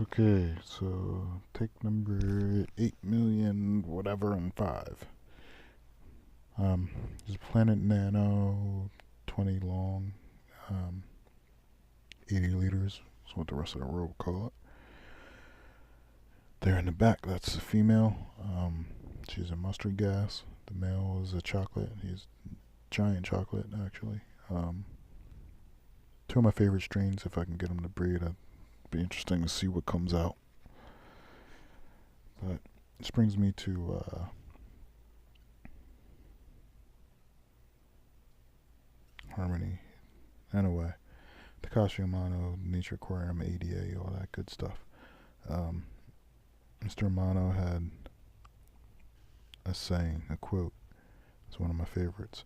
Okay, so take number 8 million, whatever, and 5. Um, this planet nano, 20 long, um, 80 liters. That's what the rest of the world would call it. There in the back, that's the female. She's a mustard gas. The male is a chocolate. He's giant chocolate, actually. Um, Two of my favorite strains, if I can get them to breed. It'd be interesting to see what comes out. But this brings me to Harmony. Anyway, Takashi Amano, Nature Aquarium, ADA, all that good stuff. Um, Mr. Amano had a saying, a quote. It's one of my favorites.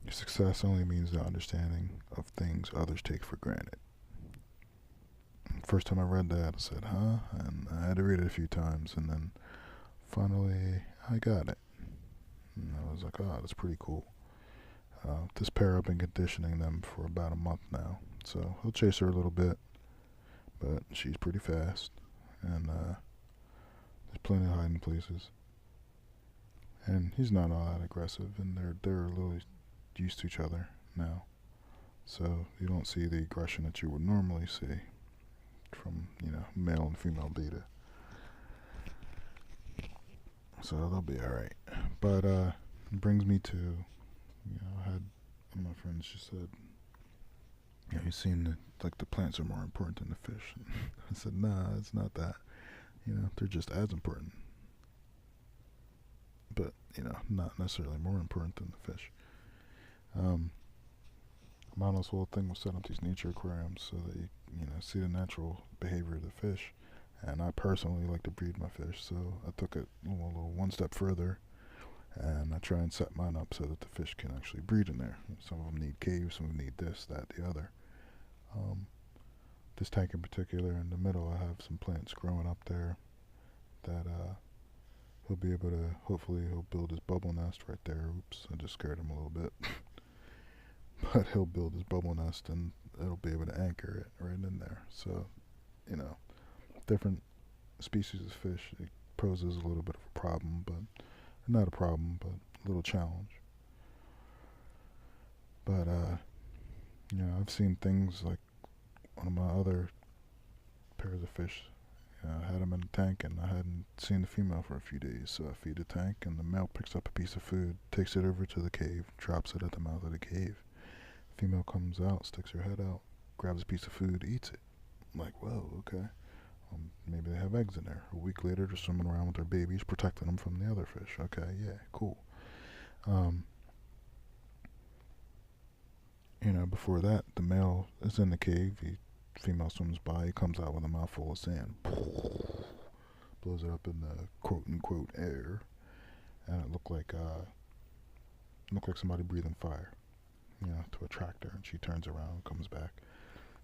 Success only means the understanding of things others take for granted. First time I read that, I said, huh? And I had to read it a few times, and then finally I got it. And I was like, oh, that's pretty cool. This pair, I've been conditioning them for about a month now. So he'll chase her a little bit, but she's pretty fast. And there's plenty of hiding places. And he's not all that aggressive, and they're a little used to each other now. So you don't see the aggression that you would normally see from, male and female beta. So they'll be alright. But it brings me to, I had one of my friends just said, you've seen the plants are more important than the fish. I said, nah, it's not that. They're just as important. But, not necessarily more important than the fish. Amano's whole thing was set up these nature aquariums so that you see the natural behavior of the fish. And I personally like to breed my fish, so I took it a little one step further, and I try and set mine up so that the fish can actually breed in there. Some of them need caves, some of them need this, that, the other. This tank in particular, in the middle, I have some plants growing up there that he'll be able to, hopefully he'll build his bubble nest right there. Oops, I just scared him a little bit. But he'll build his bubble nest and it'll be able to anchor it right in there. So, different species of fish, it poses a little bit of a problem, but not a problem, but a little challenge. But, I've seen things like one of my other pairs of fish. I had them in a tank and I hadn't seen the female for a few days, so I feed the tank and the male picks up a piece of food, takes it over to the cave, drops it at the mouth of the cave. Female comes out, sticks her head out, grabs a piece of food, eats it. I'm like, whoa, okay. Maybe they have eggs in there. A week later, they're swimming around with their babies, protecting them from the other fish. Okay, yeah, cool. Before that, the male is in the cave. Female swims by. He comes out with a mouthful of sand, blows it up in the quote unquote air, and it looked like somebody breathing fire, to attract her. And she turns around, comes back,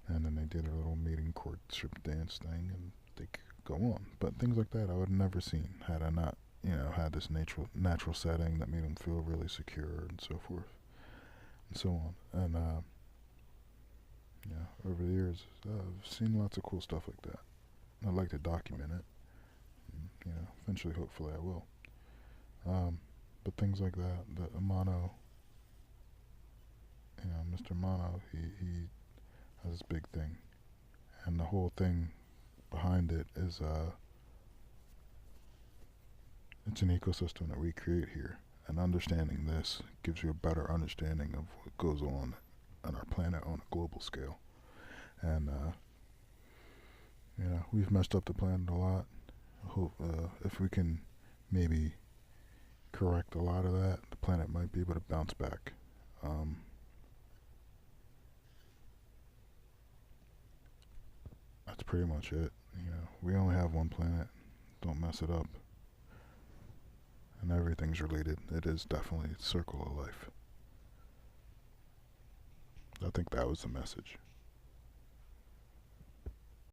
and then they did a little mating courtship dance thing, and they go on. But things like that I would have never seen had I not, had this natural setting that made them feel really secure and so forth and so on. And over the years, I've seen lots of cool stuff like that. I'd like to document it. And, eventually, hopefully, I will. But things like that, the Amano, Mr. Amano, he has this big thing, and the whole thing behind it is it's an ecosystem that we create here. And understanding this gives you a better understanding of what goes on our planet on a global scale. And we've messed up the planet a lot. I hope if we can maybe correct a lot of that, the planet might be able to bounce back. That's pretty much it. We only have one planet. Don't mess it up. And everything's related. It is definitely a circle of life. I think that was the message.